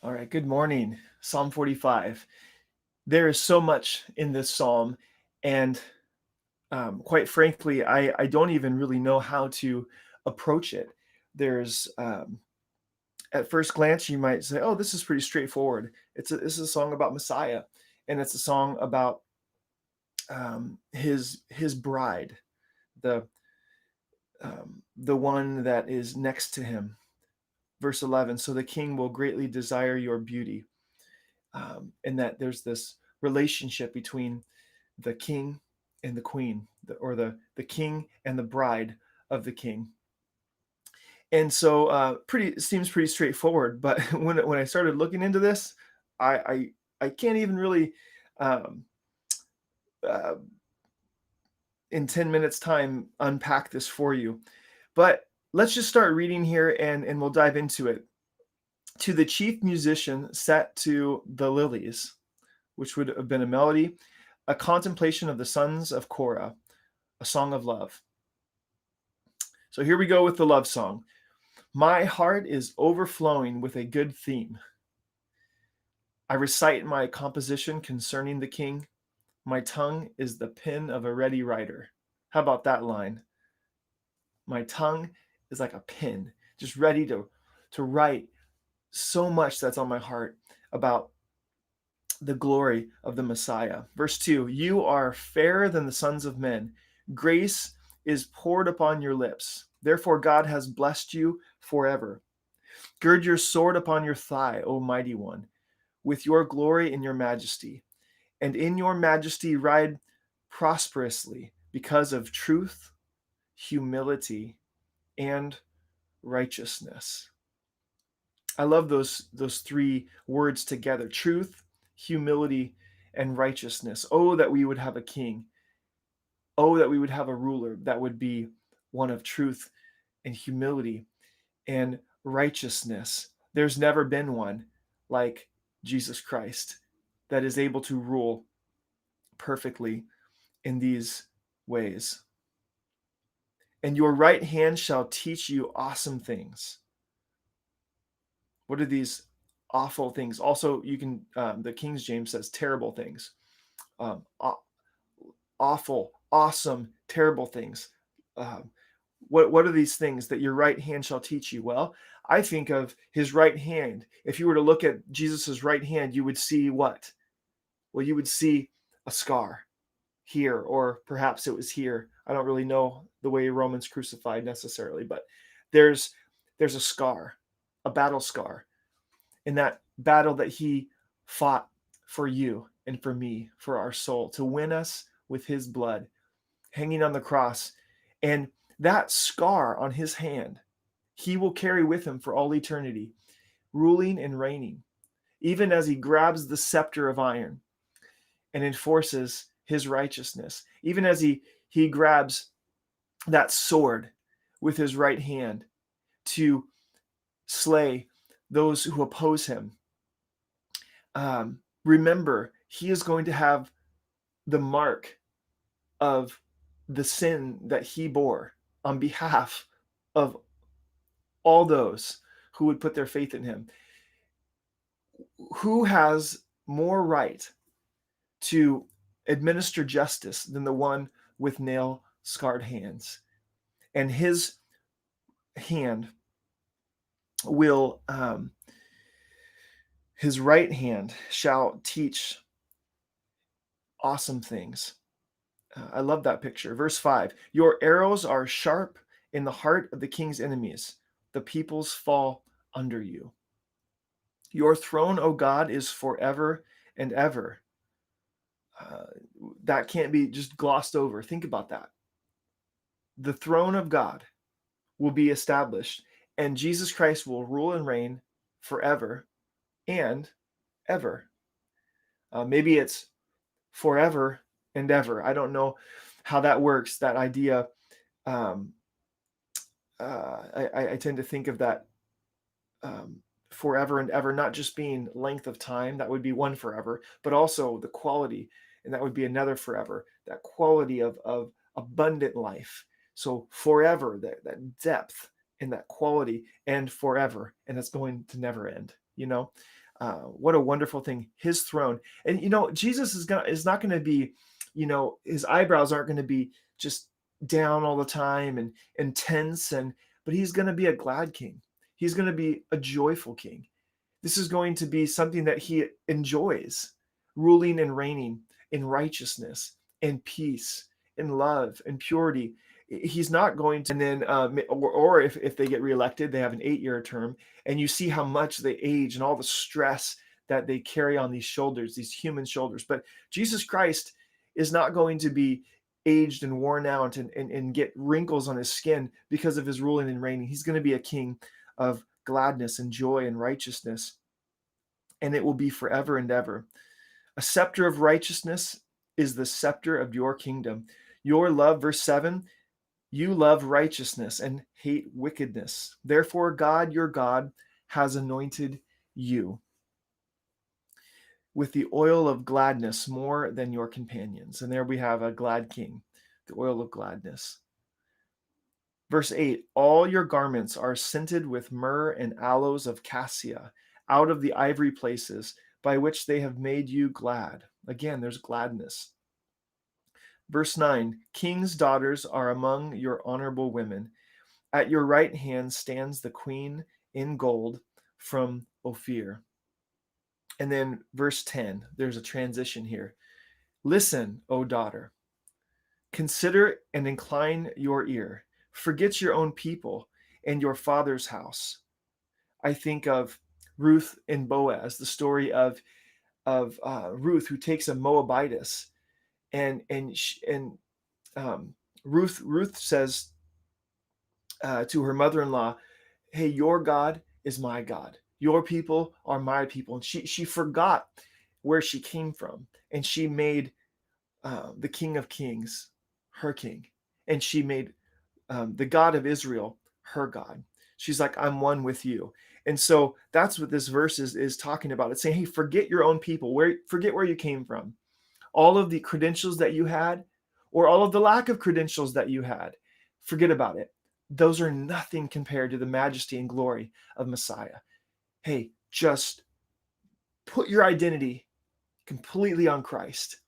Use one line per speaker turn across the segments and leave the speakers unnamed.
All right, good morning. Psalm 45. There is so much in this psalm, and quite frankly, I don't even really know how to approach it. There's At first glance, you might say, "Oh, this is pretty straightforward. This is a song about Messiah, and it's a song about his bride, the the one that is next to him." Verse 11. So the king will greatly desire your beauty. And that there's this relationship between the king and the queen, or the king and the bride of the king. And so, pretty seems pretty straightforward. But when I started looking into this, I I can't even really um, uh, in 10 minutes time unpack this for you. But let's just start reading here, and we'll dive into it. To the chief musician set to the lilies, which would have been a melody, a contemplation of the sons of Korah, a song of love. So here we go with the love song. My heart is overflowing with a good theme. I recite my composition concerning the king. My tongue is the pen of a ready writer. How about that line? My tongue is like a pen, just ready to write so much that's on my heart about the glory of the Messiah. Verse 2, you are fairer than the sons of men. Grace is poured upon your lips. Therefore, God has blessed you forever. Gird your sword upon your thigh, O mighty one, with your glory in your majesty. And in your majesty ride prosperously because of truth, humility, and righteousness. I love those three words together: truth, humility, and righteousness. Oh, that we would have a king. Oh, that we would have a ruler that would be one of truth and humility and righteousness. There's never been one like Jesus Christ that is able to rule perfectly in these ways. And your right hand shall teach you awesome things. What are these awful things? Also, you can, the King James says terrible things. Aw- Awful, awesome, terrible things. Um, what are these things that your right hand shall teach you? Well, I think of his right hand. If you were to look at Jesus's right hand, you would see what? Well, you would see a scar here, or perhaps it was here. I don't really know the way Romans crucified necessarily, but there's there's a scar, a battle scar, in that battle that he fought for you and for me, for our soul, to win us with his blood, hanging on the cross. And that scar on his hand, he will carry with him for all eternity, ruling and reigning, even as he grabs the scepter of iron and enforces his righteousness, even as he grabs that sword with his right hand to slay those who oppose him. Remember, he is going to have the mark of the sin that he bore on behalf of all those who would put their faith in him. Who has more right to administer justice than the one with nail scarred hands? And his hand will, his right hand shall teach awesome things. I love that picture. Verse 5, your arrows are sharp in the heart of the king's enemies. The peoples fall under you. Your throne, O God, is forever and ever. Uh, that can't be just glossed over. Think about that. The throne of God will be established, and Jesus Christ will rule and reign forever and ever. Maybe it's forever and ever. I don't know how that works, that idea. Um, I tend to think of that, um, forever and ever, not just being length of time, that would be one forever, but also the quality, and that would be another forever, that quality of abundant life. So forever, that depth and that quality, and forever, and it's going to never end, you know? What a wonderful thing, his throne. And Jesus is not going to be, his eyebrows aren't going to be just down all the time and tense, but he's going to be a glad king. He's going to be a joyful king. This is going to be something that he enjoys, ruling and reigning in righteousness and peace and love and purity. He's not going to, and then, or if they get reelected, they have an 8-year term, and you see how much they age and all the stress that they carry on these shoulders, these human shoulders. But Jesus Christ is not going to be aged and worn out and get wrinkles on his skin because of his ruling and reigning. He's going to be a king of gladness and joy and righteousness, and it will be forever and ever. A scepter of righteousness is the scepter of your kingdom. Your love, verse 7, you love righteousness and hate wickedness. Therefore, God, your God, has anointed you with the oil of gladness more than your companions. And there we have a glad king, the oil of gladness. Verse 8, all your garments are scented with myrrh and aloes of cassia out of the ivory places by which they have made you glad. Again, there's gladness. Verse 9, king's daughters are among your honorable women. At your right hand stands the queen in gold from Ophir. And then verse 10, there's a transition here. Listen, O daughter, consider and incline your ear. Forget your own people and your father's house. I think of Ruth and Boaz, the story of Ruth, who takes a Moabitess, and Ruth says to her mother-in-law, "Hey, your God is my God. Your people are my people." And she forgot where she came from, and she made the King of Kings her king, and she made the God of Israel her God. She's like, I'm one with you. And so that's what this verse is talking about. It's saying, hey, forget your own people, forget where you came from. All of the credentials that you had, or all of the lack of credentials that you had, forget about it. Those are nothing compared to the majesty and glory of Messiah. Hey, just put your identity completely on Christ,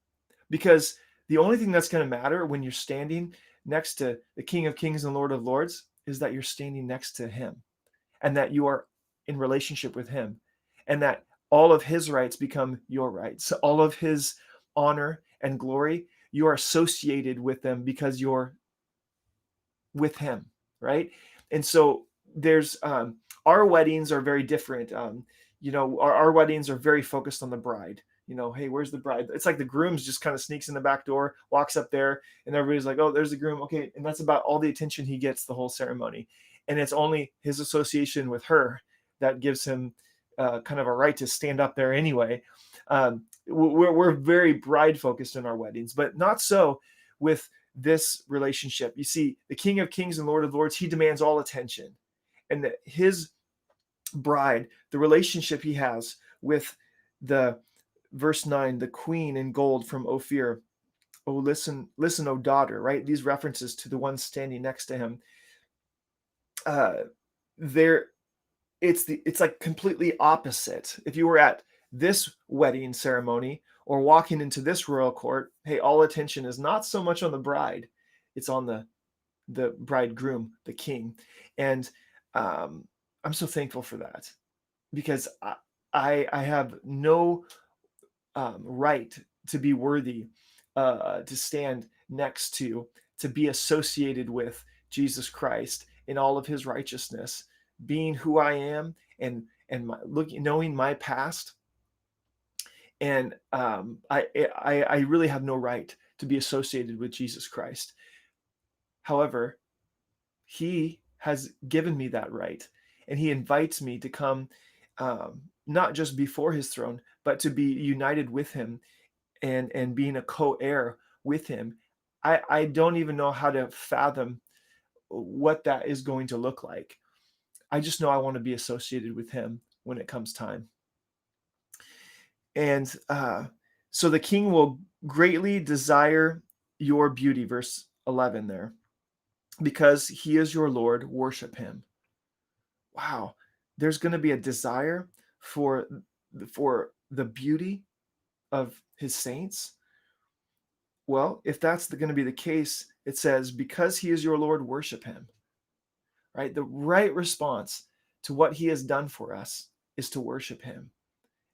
because the only thing that's going to matter when you're standing next to the King of Kings and Lord of Lords is that you're standing next to him, and that you are in relationship with him, and that all of his rights become your rights. All of his honor and glory, you are associated with them because you're with him, right? And so there's our weddings are very different. Our weddings are very focused on the bride. Hey, where's the bride? It's like the groom's just kind of sneaks in the back door, walks up there, and everybody's like, oh, there's the groom. Okay. And that's about all the attention he gets the whole ceremony. And it's only his association with her that gives him kind of a right to stand up there anyway. We're very bride focused in our weddings, but not so with this relationship. You see, the King of Kings and Lord of Lords, he demands all attention. And his bride, the relationship he has with the verse 9, the queen in gold from Ophir. Oh, listen, O daughter, right? These references to the one standing next to him. It's like completely opposite. If you were at this wedding ceremony or walking into this royal court, hey, all attention is not so much on the bride, it's on the bridegroom, the king. And I'm so thankful for that, because I have no right to be worthy to stand next to be associated with Jesus Christ in all of his righteousness, being who I am, and knowing my past. And I really have no right to be associated with Jesus Christ. However, he has given me that right, and he invites me to come, not just before his throne, but to be united with him and being a co-heir with him. I don't even know how to fathom what that is going to look like. I just know I want to be associated with him when it comes time. And so the king will greatly desire your beauty, verse 11 there. Because he is your Lord, worship him. Wow. There's going to be a desire for for the beauty of his saints? Well, if that's going to be the case, it says, because he is your Lord, worship him, right? The right response to what he has done for us is to worship him.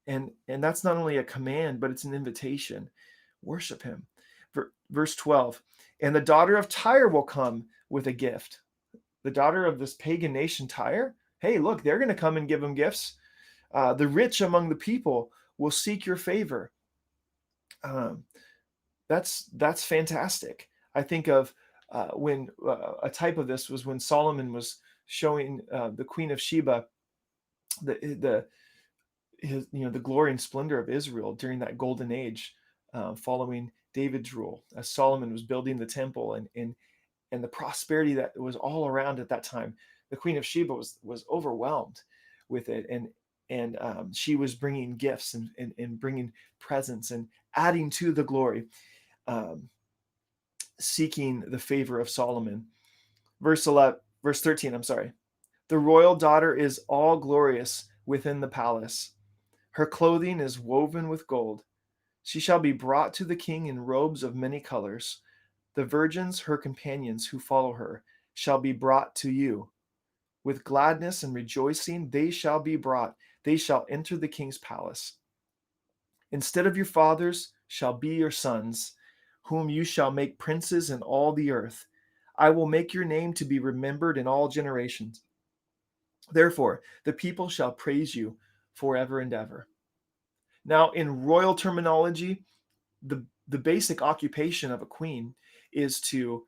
And that's not only a command, but it's an invitation. Worship him. Verse 12, and the daughter of Tyre will come with a gift. The daughter of this pagan nation, Tyre, hey, look, they're going to come and give him gifts. The rich among the people will seek your favor. That's fantastic. I think of when a type of this was when Solomon was showing the Queen of Sheba the glory and splendor of Israel during that golden age, following David's rule, as Solomon was building the temple and the prosperity that was all around at that time. The Queen of Sheba was overwhelmed with it, and she was bringing gifts and bringing presents and adding to the glory, seeking the favor of Solomon. Verse 13. I'm sorry. The royal daughter is all glorious within the palace. Her clothing is woven with gold. She shall be brought to the king in robes of many colors. The virgins, her companions who follow her, shall be brought to you. With gladness and rejoicing they shall be brought. They shall enter the king's palace. Instead of your fathers shall be your sons, whom you shall make princes in all the earth. I will make your name to be remembered in all generations. Therefore, the people shall praise you forever and ever. Now, in royal terminology, the basic occupation of a queen is to,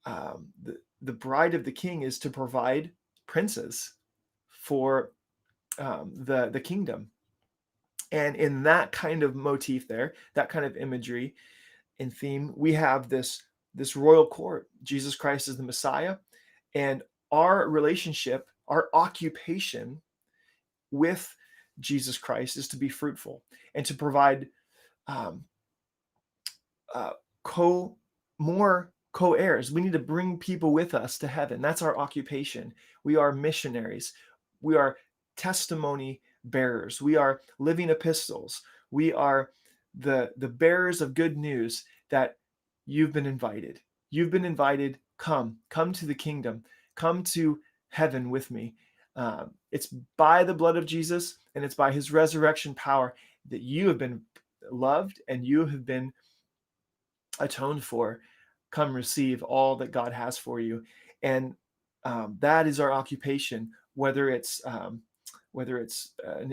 the bride of the king is to provide princes for the kingdom. And in that kind of motif there, that kind of imagery and theme, we have this royal court. Jesus Christ is the Messiah, and our relationship, our occupation with Jesus Christ is to be fruitful and to provide more co-heirs. We need to bring people with us to heaven. That's our occupation. We are missionaries. We are testimony bearers. We are living epistles. We are the bearers of good news that you've been invited. You've been invited. Come to the kingdom. Come to heaven with me. It's by the blood of Jesus and it's by his resurrection power that you have been loved and you have been atoned for. Come receive all that God has for you. And that is our occupation, whether it's an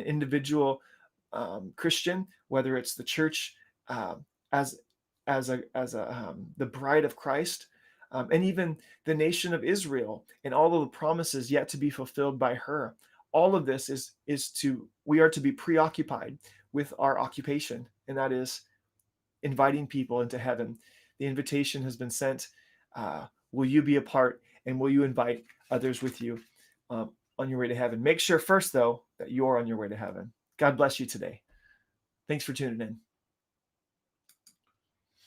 individual Christian, whether it's the church as the bride of Christ, and even the nation of Israel and all of the promises yet to be fulfilled by her. All of this we are to be preoccupied with our occupation, and that is inviting people into heaven. The invitation has been sent. Will you be a part, and will you invite others with you on your way to heaven? Make sure first, though, that you're on your way to heaven. God bless you today. Thanks for tuning in.